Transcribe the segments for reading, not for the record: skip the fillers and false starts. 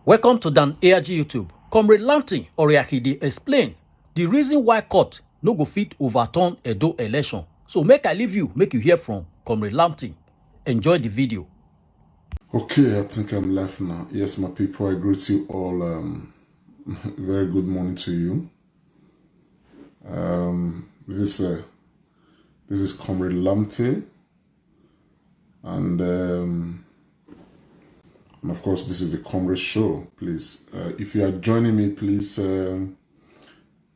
Welcome to Dan ARG YouTube. Comrade Lamtin Oriakide explain the reason why court no go fit overturn Edo election. So make I leave you, make you hear from Comrade Lamtin. Enjoy the video. Okay, I think I'm live now. Yes, my people, I greet you all. Very good morning to you. This is Comrade Lamte, and of course, this is the Comrade Show. Please, if you are joining me, please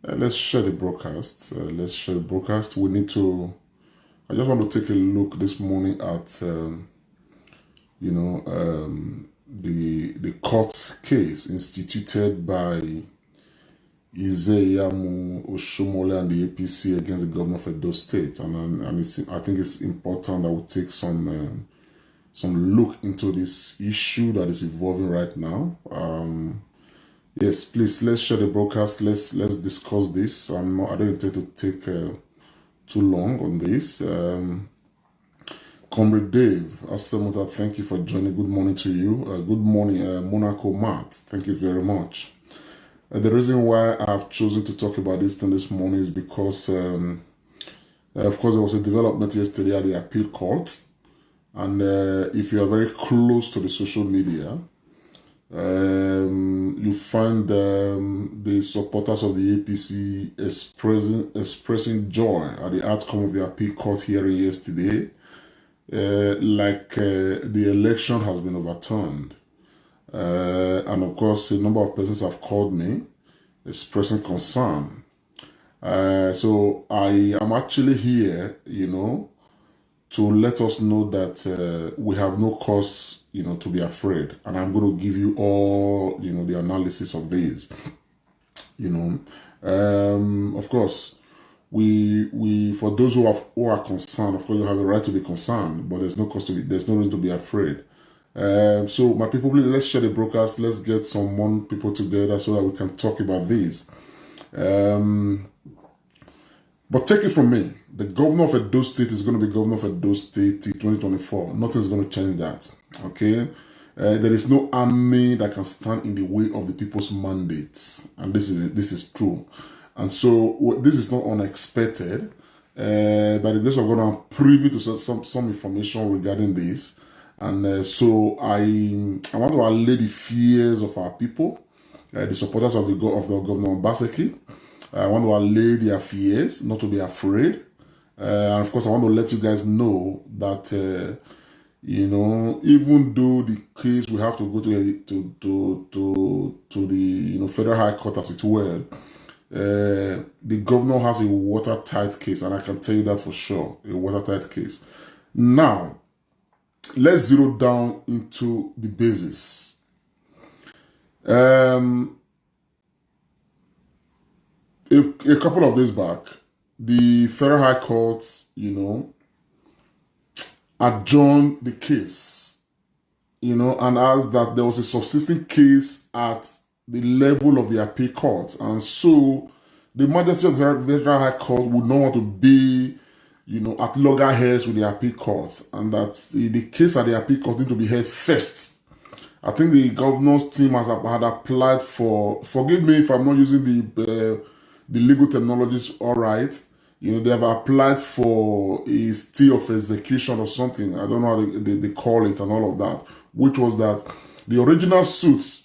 let's share the broadcast. Let's share the broadcast. We need to. I just want to take a look this morning at the court case instituted by Izeyamu Oshomole and the APC against the governor of Edo State, and I think it's important that we take some look into this issue that is evolving right now. Yes, please, let's share the broadcast. Let's discuss this. I don't intend to take too long on this. Comrade Dave Asemuta, thank you for joining. Good morning to you. Good morning, Monaco Matt. Thank you very much. The reason why I've chosen to talk about this thing this morning is because, of course, there was a development yesterday at the appeal court. And if you are very close to the social media, you find the supporters of the APC expressing joy at the outcome of the appeal court hearing yesterday. The election has been overturned. And of course, a number of persons have called me expressing concern. So I am actually here, to let us know that we have no cause, to be afraid. And I'm going to give you all, the analysis of this. Of course, we for those who are concerned, of course, you have a right to be concerned, but there's no reason to be afraid. So my people, please, let's share the broadcast. Let's get some more people together so that we can talk about this. But take it from me, the governor of Edo State is going to be governor of Edo State till 2024. Nothing's going to change that. Okay, there is no army that can stand in the way of the people's mandates, and this is true. And so this is not unexpected. By the grace of God, I'm privy to some information regarding this. And so I want to allay the fears of our people, the supporters of the Governor Obaseki. I want to allay their fears, not to be afraid. And of course, I want to let you guys know that, even though the case we have to go to the Federal High Court as it were, the governor has a watertight case, and I can tell you that for sure, a watertight case. Now, let's zero down into the basis. A couple of days back, the Federal High Court, adjourned the case, and asked that there was a subsisting case at the level of the appeal court. And so the Majesty of the Federal High Court would not want to be, at loggerheads with the appeal court, and that the case at the appeal court need to be heard first. I think the governor's team had applied for, forgive me if I'm not using the legal terminologies all right, they have applied for a stay of execution or something. I don't know how they call it and all of that, which was that the original suits,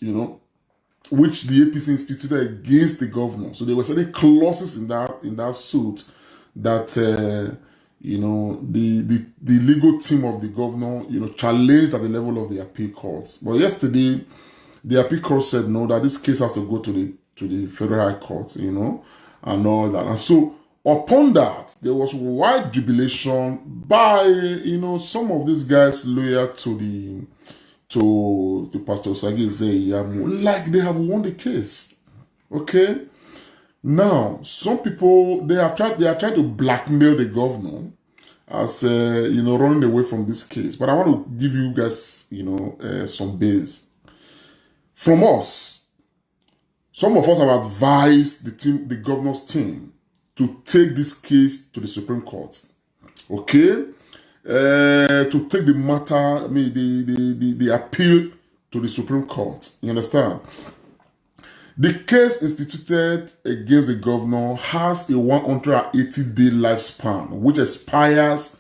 which the APC instituted against the governor. So there were certain clauses in that suit that the legal team of the governor challenged at the level of the appeal courts. But yesterday, the appeal court said no, that this case has to go to the Federal High Court, and all that. And so upon that, there was wide jubilation by some of these guys loyal to Pastor Osagi Izeyamu, like they have won the case. Okay. Now, some people they are trying to blackmail the governor as running away from this case. But I want to give you guys some base from us. Some of us have advised the governor's team to take this case to the Supreme Court. Okay, to take the matter, the appeal to the Supreme Court. You understand? The case instituted against the governor has a 180-day lifespan, which expires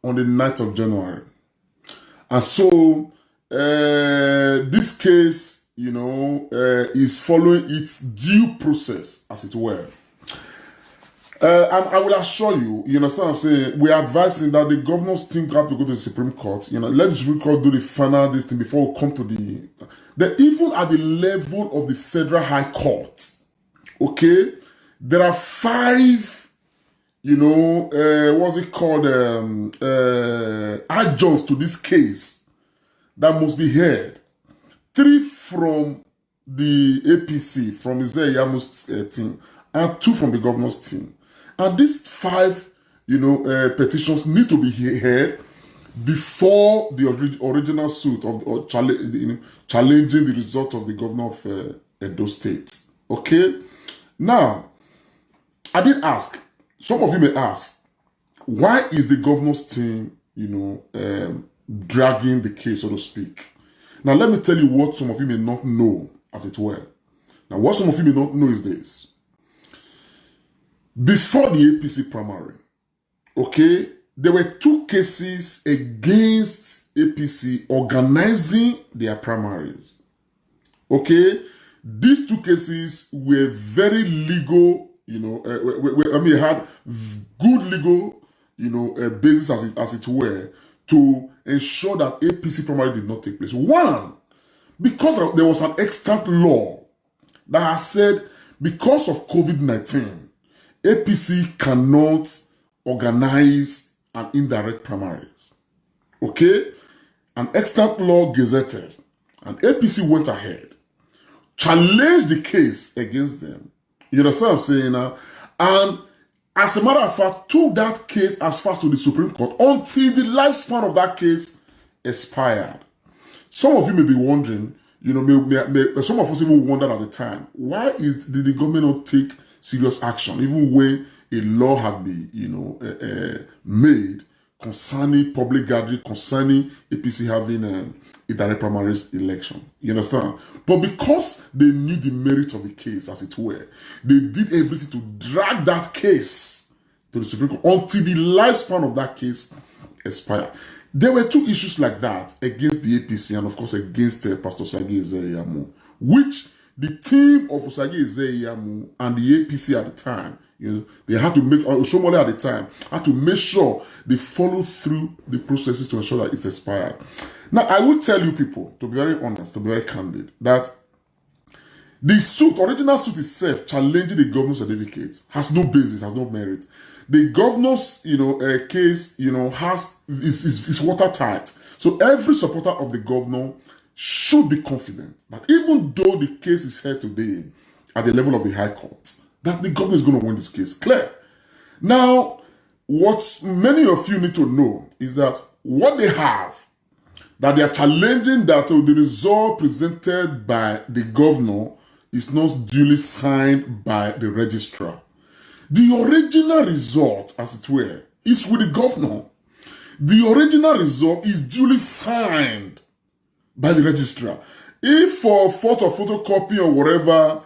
on the 9th of January. And so, this case, is following its due process, as it were. And I will assure you, you understand what I'm saying? We are advising that the governor's team have to go to the Supreme Court. Let the Supreme Court do the final this thing before we come to even at the level of the Federal High Court, okay, there are 5, what's it called, adjuncts to this case that must be heard. 3 from the APC, from Isaiah Yamu's team, and 2 from the governor's team. And these 5, petitions need to be heard before the original suit of challenging the result of the governor of Edo State. Okay? Now, I did ask, some of you may ask, why is the governor's team, dragging the case, so to speak? Now, let me tell you what some of you may not know, as it were. Now, what some of you may not know is this. Before the APC primary, okay, there were 2 cases against APC organizing their primaries. Okay, these 2 cases were very legal, had good legal, basis as it were, to ensure that APC primary did not take place. One, because there was an extant law that has said because of COVID-19, APC cannot organize an indirect primaries. Okay? An extant law gazetted, and APC went ahead, challenged the case against them. You understand what I'm saying now? And as a matter of fact, took that case as far as to the Supreme Court until the lifespan of that case expired. Some of you may be wondering, some of us even wondered at the time, why did the government not take serious action, even when a law had been, made concerning public gathering, concerning APC having a direct primaries election. You understand? But because they knew the merit of the case, as it were, they did everything to drag that case to the Supreme Court until the lifespan of that case expired. There were 2 issues like that against the APC and, of course, against Pastor Osagie Ezeyamu, which the team of Osagie Ezeyamu and the APC at the time, they had to make, or Oshomole at the time, had to make sure they follow through the processes to ensure that it's expired. Now, I will tell you people, to be very honest, to be very candid, that the original suit itself, challenging the governor's certificate, has no basis, has no merit. The governor's, case, is watertight. So every supporter of the governor should be confident that even though the case is heard today at the level of the High Court, that the governor is going to win this case. Clear. Now, what many of you need to know is that what they have, that they are challenging that the result presented by the governor is not duly signed by the registrar. The original result, as it were, is with the governor. The original result is duly signed by the registrar. If for photo photocopy or whatever,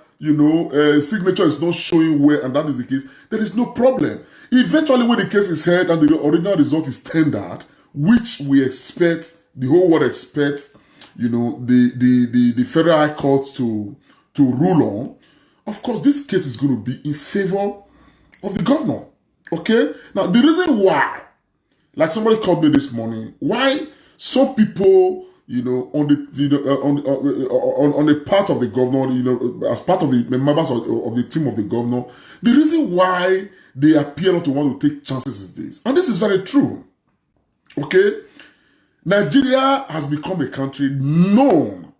signature is not showing where, and that is the case, there is no problem. Eventually, when the case is heard and the original result is tendered, which we expect, the whole world expects, the Federal High Court to rule on, of course, this case is going to be in favor of the governor. Okay? Now, the reason why, like somebody called me this morning, why some people, on the part of the governor, as part of the members of the team of the governor, the reason why they appear not to want to take chances is this. And this is very true. Okay? Nigeria has become a country known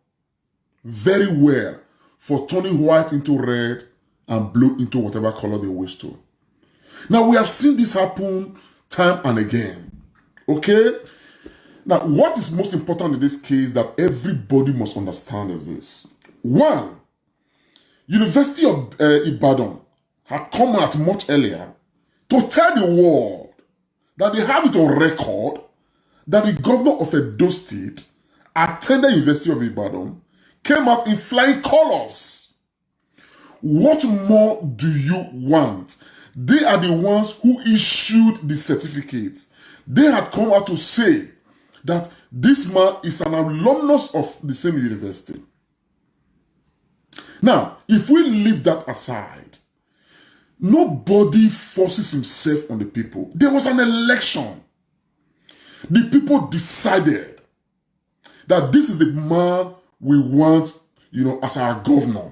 very well for turning white into red and blue into whatever color they wish to. Now, we have seen this happen time and again. Okay? Now, what is most important in this case that everybody must understand is this. One, University of Ibadan had come out much earlier to tell the world that they have it on record that the governor of Edo State attended University of Ibadan, came out in flying colors. What more do you want? They are the ones who issued the certificates. They had come out to say that this man is an alumnus of the same university. Now, if we leave that aside, nobody forces himself on the people. There was an election. The people decided that this is the man we want, as our governor.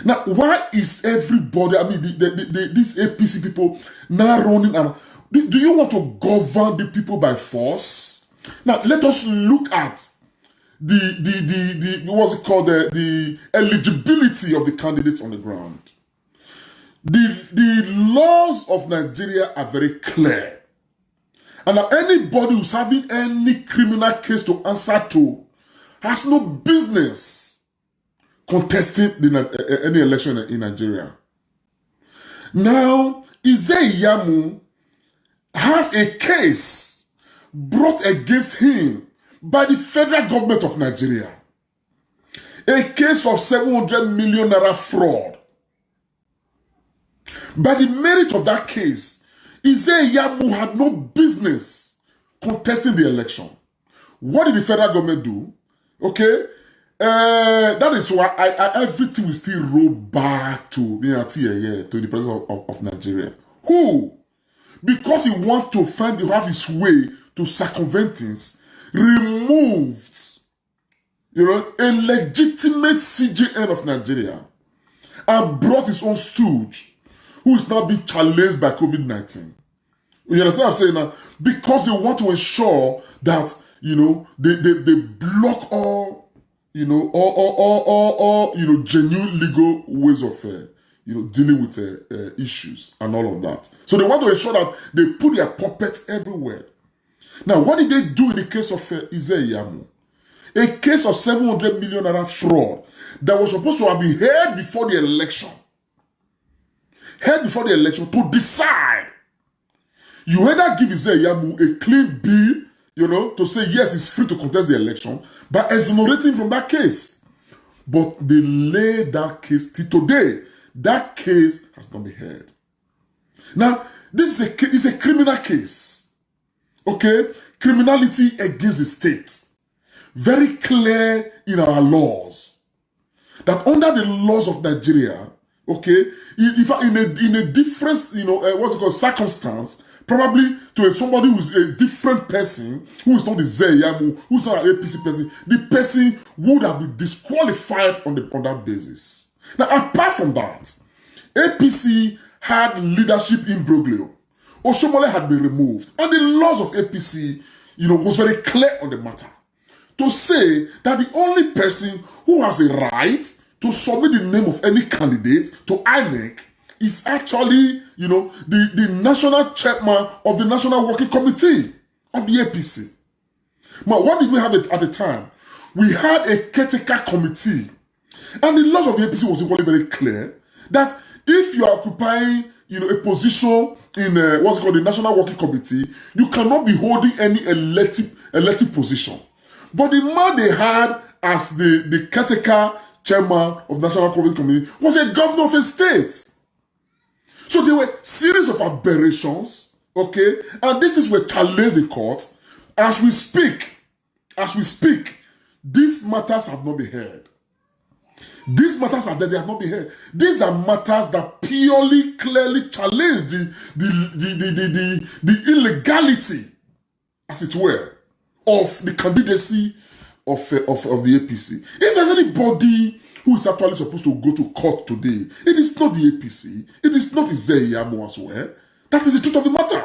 Now, why is everybody, these APC people now running? Do you want to govern the people by force? Now, let us look at the eligibility of the candidates on the ground. The laws of Nigeria are very clear. And now anybody who's having any criminal case to answer to has no business contesting any election in Nigeria. Now, Ize-Iyamu has a case brought against him by the federal government of Nigeria. A case of 700 million naira fraud. By the merit of that case, Ize-Iyamu had no business contesting the election. What did the federal government do? Okay, that is why everything will still roll back to the president of Nigeria. Who? Because he wants to have his way to circumvent things, removed, a legitimate CJN of Nigeria and brought his own stooge, who is now being challenged by COVID-19. You understand what I'm saying now? Because they want to ensure that, they block all genuine legal ways of, dealing with issues and all of that. So they want to ensure that they put their puppets everywhere. Now, what did they do in the case of Ize-Iyamu? A case of 700 million naira fraud that was supposed to have been heard before the election. Heard before the election to decide. You either give Ize-Iyamu a clean bill, to say yes, he's free to contest the election by exonerating from that case. But they lay that case till today. That case has not been heard. Now, this is a criminal case. Okay? Criminality against the state. Very clear in our laws. That under the laws of Nigeria, okay, in a different, circumstance, probably to somebody who is a different person, who is not the Ize-Iyamu, who is not an APC person, the person would have been disqualified on that basis. Now, apart from that, APC had leadership imbroglio. Oshomole had been removed. And the laws of APC, was very clear on the matter. To say that the only person who has a right to submit the name of any candidate to INEC is actually, the national chairman of the National Working Committee of the APC. Now, what did we have at the time? We had a caretaker committee. And the laws of the APC was equally very clear that if you are occupying, a position in the National Working Committee, you cannot be holding any elective position. But the man they had as the caretaker chairman of the National Working Committee was a governor of a state. So there were series of aberrations, okay, and these things were challenged in court. As we speak, these matters have not been heard. These matters they have not been heard. These are matters that purely, clearly challenge the illegality, as it were, of the candidacy of the APC. If there's anybody who is actually supposed to go to court today, it is not the APC. It is not Ize-Iyamu as well. That is the truth of the matter.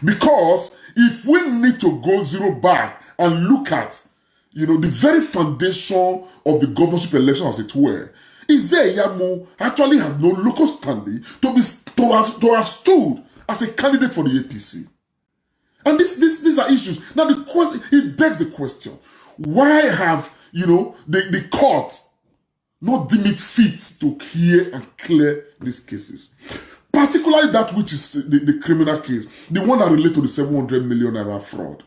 Because if we need to go zero back and look at, the very foundation of the governorship election, as it were, Ize-Iyamu actually had no local standing to have stood as a candidate for the APC. And these are issues. Now it begs the question: why have the court not deemed it fit to hear and clear these cases? Particularly that which is the criminal case, the one that relates to the 700 million naira fraud.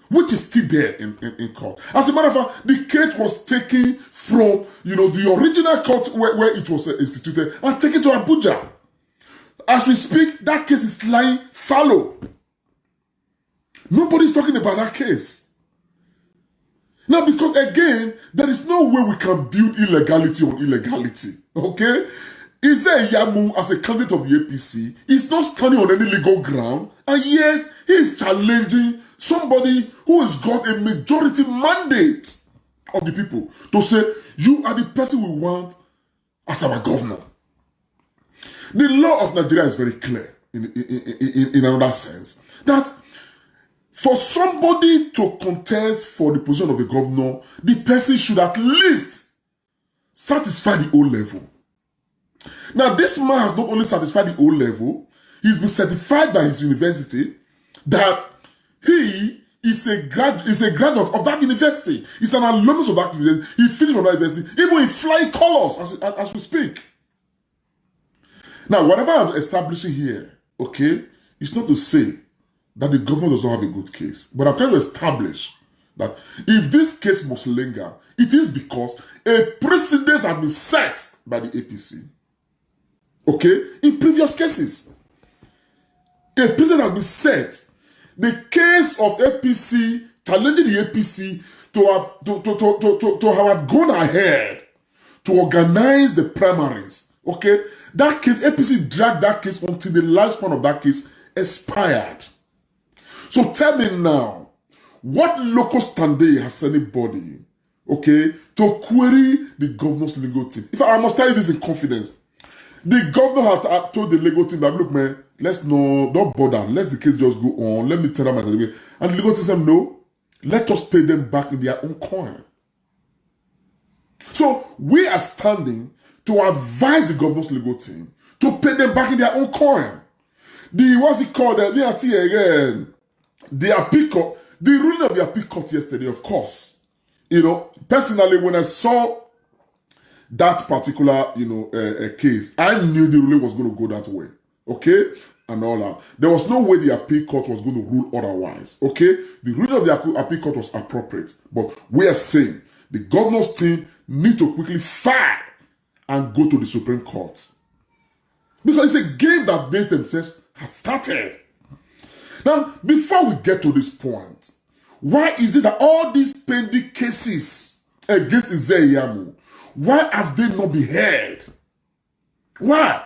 which is still there in court. As a matter of fact, the case was taken from, the original court where it was instituted and taken to Abuja. As we speak, that case is lying fallow. Nobody's talking about that case. Now, because again, there is no way we can build illegality on illegality. Okay? Eze Iyamu, as a candidate of the APC, is not standing on any legal ground, and yet he is challenging somebody who has got a majority mandate of the people to say, you are the person we want as our governor. The law of Nigeria is very clear in another sense, that for somebody to contest for the position of a governor, the person should at least satisfy the O level. Now, this man has not only satisfied the O level, he's been certified by his university that he is a graduate of that university. He's an alumnus of that university. He finished from that university, even in flying colors as we speak. Now, whatever I'm establishing here, okay, it's not to say that the government does not have a good case. But I'm trying to establish that if this case must linger, it is because a precedent has been set by the APC. Okay? In previous cases. A precedent has been set. The case of APC challenging the APC to have gone ahead to organize the primaries. Okay? That case, APC dragged that case until the lifespan of that case expired. So tell me now, what locus standi has anybody, okay, to query the governor's legal team? If I must tell you this in confidence, the governor had told the legal team that, look, man, don't bother, let the case just go on, let me tell them my certificate. And the legal team said, no, let us pay them back in their own coin. So we are standing to advise the governor's legal team to pay them back in their own coin. What's it called? The appeal court, the ruling of the appeal court yesterday, of course, personally, when I saw that particular, case, I knew the ruling was going to go that way, okay, and all that. There was no way the appeal court was going to rule otherwise, okay. The ruling of the appeal court was appropriate, but we are saying the governor's team need to quickly file and go to the Supreme Court, because it's a game that they themselves had started. Now, before we get to this point, why is it that all these pending cases against Eze Iyamu, why have they not been heard? Why?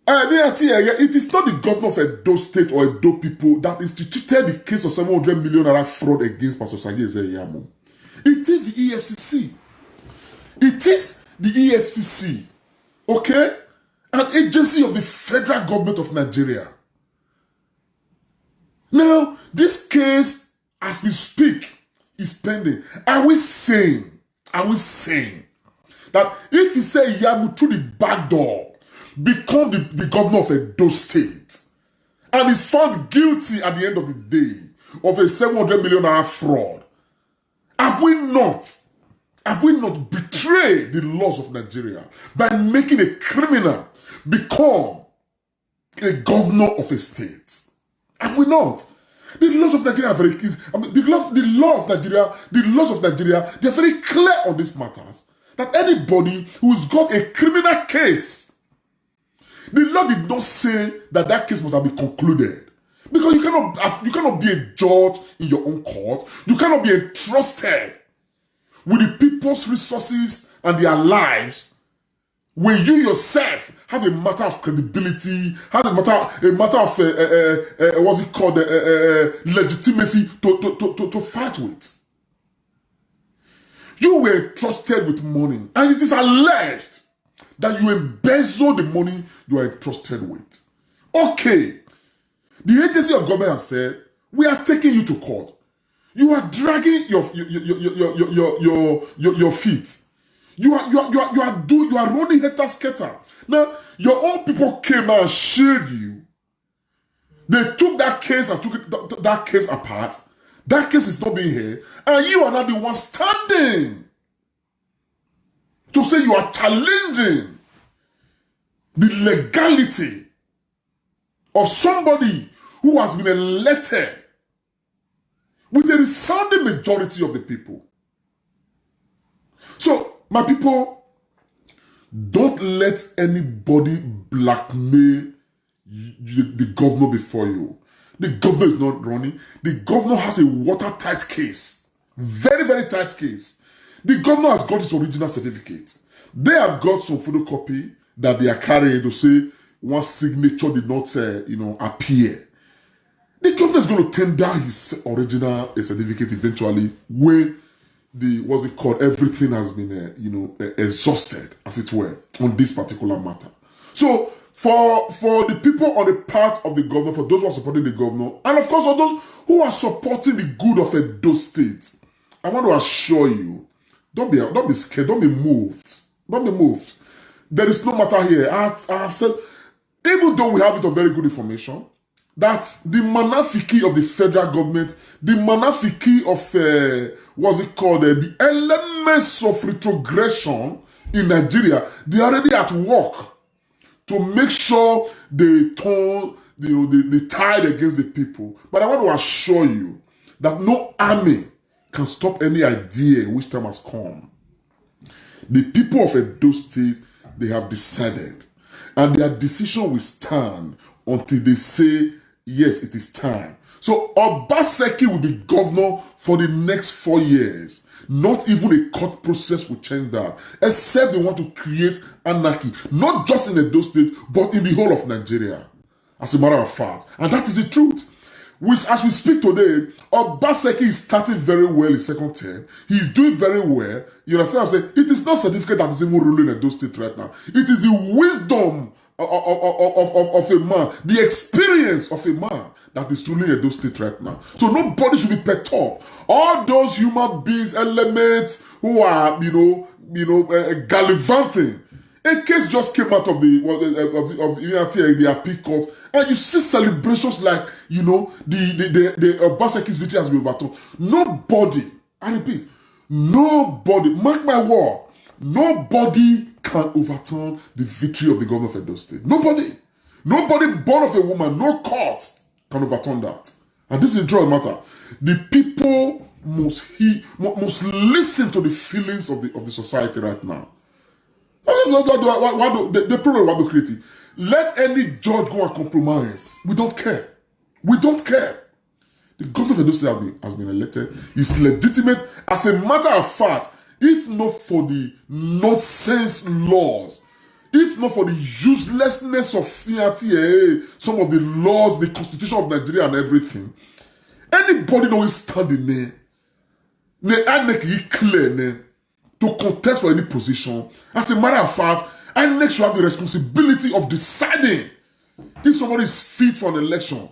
It is not the governor of Edo State or Edo people that instituted the case of 700 million naira fraud against Pastor Sagi Eze Iyamu. It is the EFCC. It is the EFCC, okay? An agency of the federal government of Nigeria. Now, this case, as we speak, is pending. Are we saying that if you say Iyamu through the back door become the governor of Edo State and is found guilty at the end of the day of a 700 million naira fraud, have we not betrayed the laws of Nigeria by making a criminal become a governor of a state? Have we not? The laws of Nigeria are very clear. The laws of Nigeria, they are very clear on these matters. That anybody who's got a criminal case, the law did not say that case must have been concluded. Because you cannot be a judge in your own court. You cannot be entrusted with the people's resources and their lives when you yourself have a matter of credibility, have a matter of legitimacy to fight with. You were entrusted with money, and it is alleged that you embezzle the money you are entrusted with. Okay, the agency of government has said, we are taking you to court. You are dragging your feet. You are running helter-skelter. Now, your own people came and shielded you. They took that case and took that case apart. That case is not being heard. And you are not the one standing to say you are challenging the legality of somebody who has been elected with a resounding majority of the people. So, my people, don't let anybody blackmail the governor before you. The governor is not running. The governor has a watertight case. Very, very tight case. The governor has got his original certificate. They have got some photocopy that they are carrying to say one signature did not, appear. The governor is going to tender his original certificate eventually when everything has been, exhausted, as it were, on this particular matter. So, for the people on the part of the governor, for those who are supporting the governor, and of course for those who are supporting the good of Edo State, I want to assure you, don't be scared, don't be moved. Don't be moved. There is no matter here. I have said, even though we have it on very good information, that the manafiki of the federal government, the manafiki of, the elements of retrogression in Nigeria, they are already at work to make sure they turn, the tide against the people. But I want to assure you that no army can stop any idea which time has come. The people of Edo State, they have decided, and their decision will stand until they say, yes, it is time. So Obaseki will be governor for the next 4 years. Not even a court process will change that, except they want to create anarchy, not just in Edo State, but in the whole of Nigeria, as a matter of fact. And that is the truth. As we speak today, Obaseki is starting very well his second term. He's doing very well. You understand what I'm saying? It is not certificate that is even ruling Edo State right now. It is the wisdom of a man, the experience of a man that is ruling Edo State right now. So nobody should be perturbed. All those human beings, elements who are, gallivanting. A case just came out of the appeal court, and you see celebrations like, the Obaseki's victory has been overturned. Nobody, I repeat, nobody, mark my word, nobody can overturn the victory of the governor of Edo State. Nobody born of a woman, no court can overturn that. And this is the truth of the matter. The people must listen to the feelings of the society right now. The problem what to create. Let any judge go and compromise. We don't care. We don't care. The governor of Edo State has been elected. It's legitimate. As a matter of fact, if not for the nonsense laws, if not for the uselessness of some of the laws, the constitution of Nigeria and everything, anybody that will stand in there, clear to contest for any position. As a matter of fact, INEC should have the responsibility of deciding if somebody is fit for an election,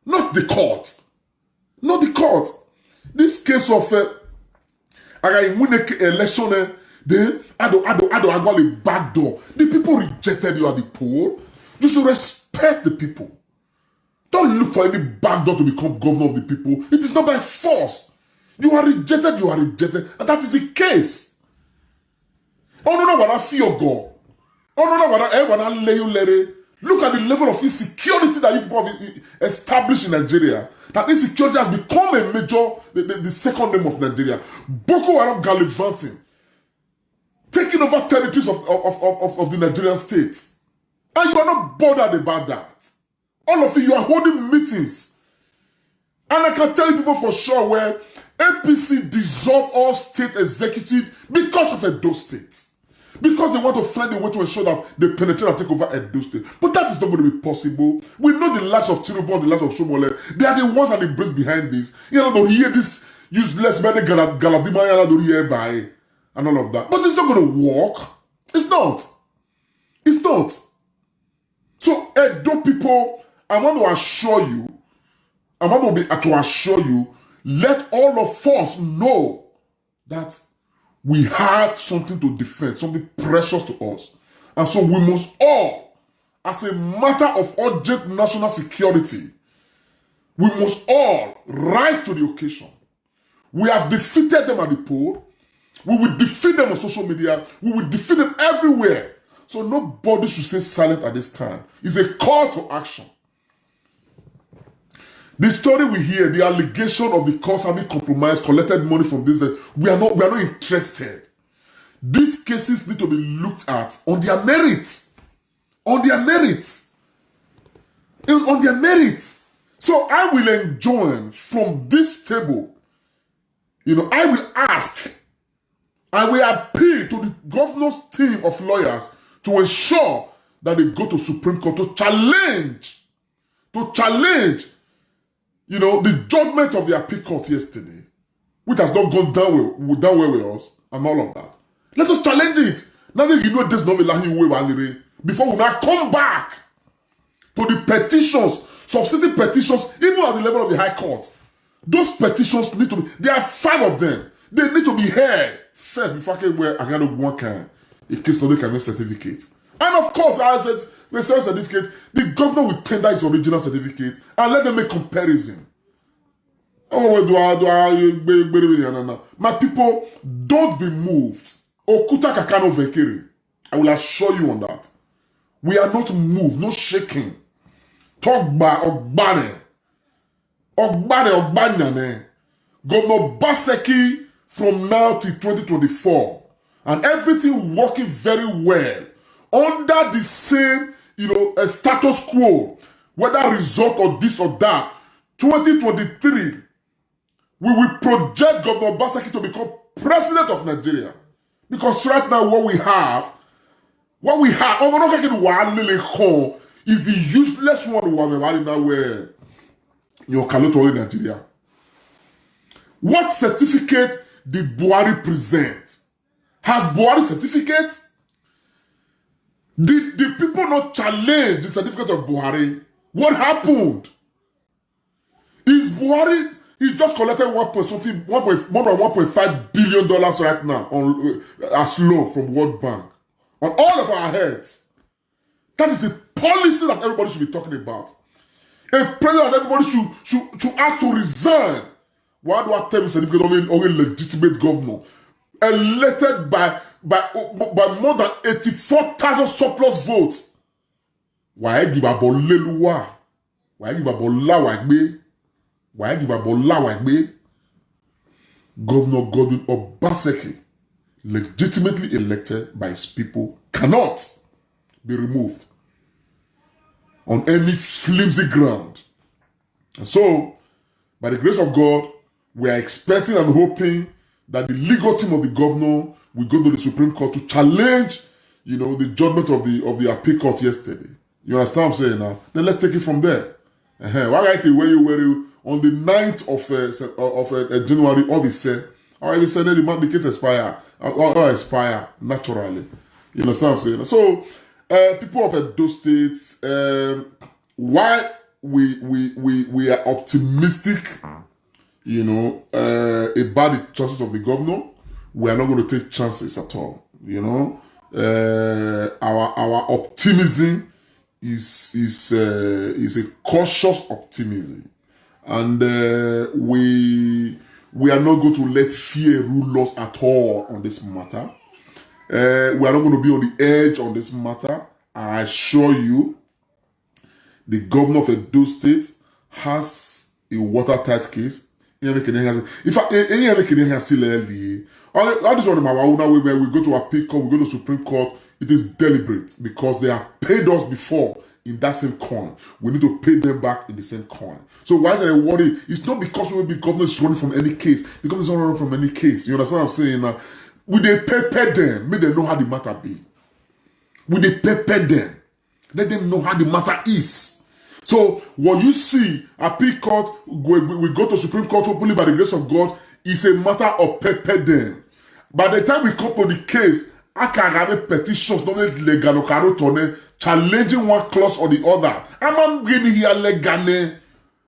not the court. Not the court. This case of election, then I back door. The people rejected you at the poll. You should respect the people. Don't look for any back door to become governor of the people. It is not by force. You are rejected, and that is the case. Oh no, what I feel God. Oh no, what I lay you let. Look at the level of insecurity that you people have established in Nigeria. That insecurity has become a major, the second name of Nigeria. Boko Haram gallivanting, taking over territories of the Nigerian state. And you are not bothered about that. All of you are holding meetings. And I can tell you people for sure where APC dissolved all state executive because of Edo State. Because they want to find a way to ensure that they penetrate and take over Edo State. But that is not going to be possible. We know the likes of Tinubu and the likes of Shomole. They are the ones that they brace behind this. Don't hear this useless man, Galadima, don't hear by, and all of that. But it's not going to work. It's not. It's not. So, Edo people, I want to assure you, let all of us know that we have something to defend, something precious to us. And so we must all, as a matter of urgent national security, we must all rise to the occasion. We have defeated them at the poll. We will defeat them on social media. We will defeat them everywhere. So nobody should stay silent at this time. It's a call to action. The story we hear, the allegation of the courts having compromised, collected money from this, we are not interested. These cases need to be looked at on their merits. On their merits. On their merits. So I will enjoin from this table, I will ask, I will appeal to the governor's team of lawyers to ensure that they go to Supreme Court to challenge, the judgment of the appeal court yesterday, which has not gone down well with us, and all of that. Let us challenge it. Now that you know this not way before we now come back to the petitions, subsidy petitions, even at the level of the High Court. Those petitions need to be, there are 5 of them. They need to be heard first before I can wear a case study can certificate. And of course, as I said, the same certificate, the governor will tender his original certificate and let them make comparison. My people, don't be moved. Okuta kakano vekere. I will assure you on that. We are not moved, no shaking. Talk by Ogbane. Ogbane. Governor Baseki from now till 2024. And everything working very well. Under the same, status quo. Whether result or this or that. 2023. We will project Governor Baseki to become president of Nigeria. Because right now what we have, is the useless one we have now where you're in Nigeria. What certificate did Buhari present? Has Buhari certificate? Did the people not challenge the certificate of Buhari? What happened? Is Buhari, he just collected more than $1.5 billion right now as loan from World Bank on all of our heads. That is a policy that everybody should be talking about. A president that everybody should ask to resign. Why do I tell you certificate of a legitimate governor? Elected by more than 84,000 surplus votes. Why give a bolleluwa? Why give a bollawagbe? Why give a bollawagbe? Governor Godwin Obaseki, legitimately elected by his people, cannot be removed on any flimsy ground. And so, by the grace of God, we are expecting and hoping that the legal team of the governor will go to the Supreme Court to challenge, the judgment of the appeal court yesterday. You understand what I'm saying now? Then let's take it from there. Why right where you on the 9th of January, obviously, already said that the case expire naturally. You understand what I'm saying? So, people of Edo State, why we are optimistic, about the chances of the governor, we are not going to take chances at all. Our optimism is a cautious optimism, and we are not going to let fear rule us at all on this matter. We are not going to be on the edge on this matter. I assure you, the governor of Edo State has a watertight case. In fact, any other Canadian still early. All this one where we go to appeal court, we go to Supreme Court, it is deliberate because they have paid us before in that same coin. We need to pay them back in the same coin. So why is there a worry? It's not because the governor is running from any case, because it's not running from any case. You understand what I'm saying? We they pay them, make them know how the matter be. We they pay them, let them know how the matter is. So what you see, appeal court, we go to Supreme Court, hopefully by the grace of God, is a matter of pay them. By the time we come to the case, I can have petitions, challenging one clause or the other.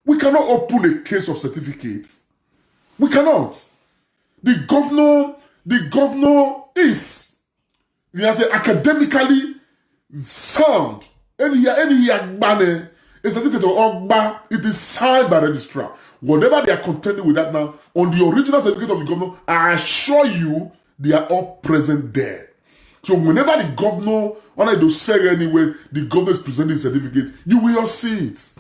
We cannot open a case of certificates. We cannot. The governor is academically sound. A certificate of Ogba, it is signed by registrar. Whatever they are contending with that now, on the original certificate of the governor, I assure you, they are all present there. So whenever the governor, when I do say anyway, the governor is presenting the certificate, you will see it.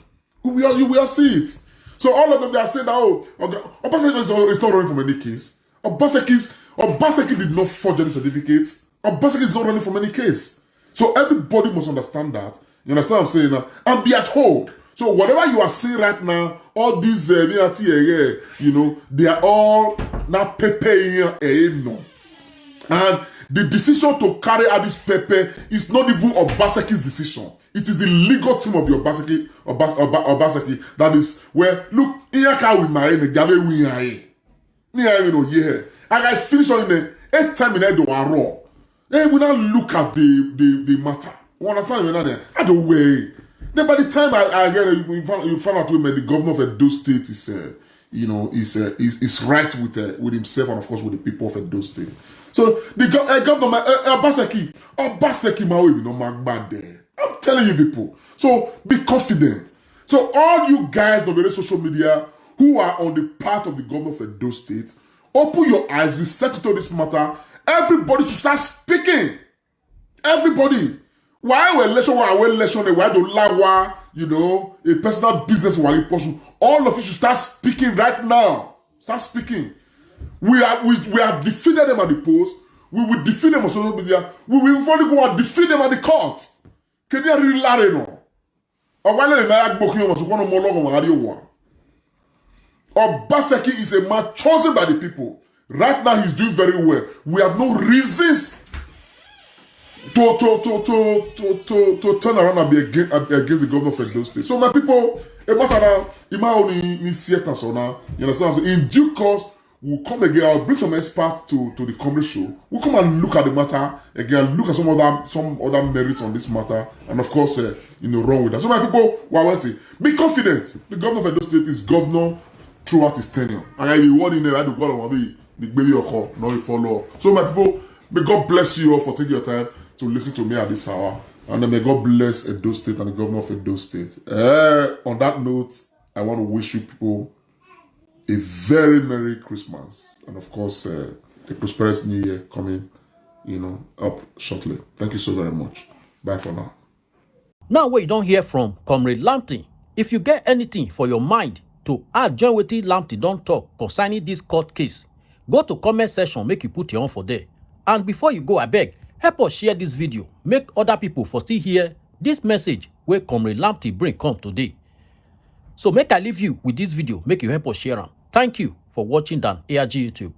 You will see it. So all of them, they are saying that, oh, Obaseki is not running from any case. Obaseki did not forge any certificates. Obaseki is not running from any case. So everybody must understand that. You understand what I'm saying now? And be at home. So whatever you are seeing right now, all these, you know, they are all now paying no. And the decision to carry out this paper is not even Obaseki's decision. It is the legal team of the Obaseki that is where, look, and I finish on the 8 time in the raw. Then we now look at the matter. You understand me? I don't way. Then by the time I get it, you find out when the governor of Edo State is is right with himself and of course with the people of Edo State. So the governor Obaseki Maui no man bad there. I'm telling you people. So be confident. So all you guys on the social media who are on the part of the governor of Edo State, open your eyes, research into this matter. Everybody should start speaking. Everybody. Why we election? Why do lawa? You know, a personal business. All of you should start speaking right now. Start speaking. We have defeated them at the polls. We will defeat them on social media. We will only go and defeat them at the court. Can you really lie no? Obaseki is a man chosen by the people. Right now, he's doing very well. We have no reasons to turn around and be against the governor of Edo State. So my people, you understand? In due course, we'll come again. I'll bring some experts to the comedy show. We'll come and look at the matter again. Look at some other merits on this matter, and of course, run with that. So my people, be confident. The governor of Edo State is governor throughout his tenure. And I be one in there. I do go on the baby or call, not follow up. So my people, may God bless you all for taking your time to listen to me at this hour. And then may God bless Edo State and the governor of Edo State. On that note, I want to wish you people a very Merry Christmas. And of course, a prosperous New Year coming, up shortly. Thank you so very much. Bye for now. Now where you don't hear from Comrade Lamptey, if you get anything for your mind to add join wetin Lamptey don talk concerning this court case, go to comment section, make you put your own for there. And before you go, abeg, help us share this video, make other people for still hear this message where Comrade Lamptey bring come today. So make I leave you with this video, make you help us share am. Thank you for watching Dan ARG YouTube.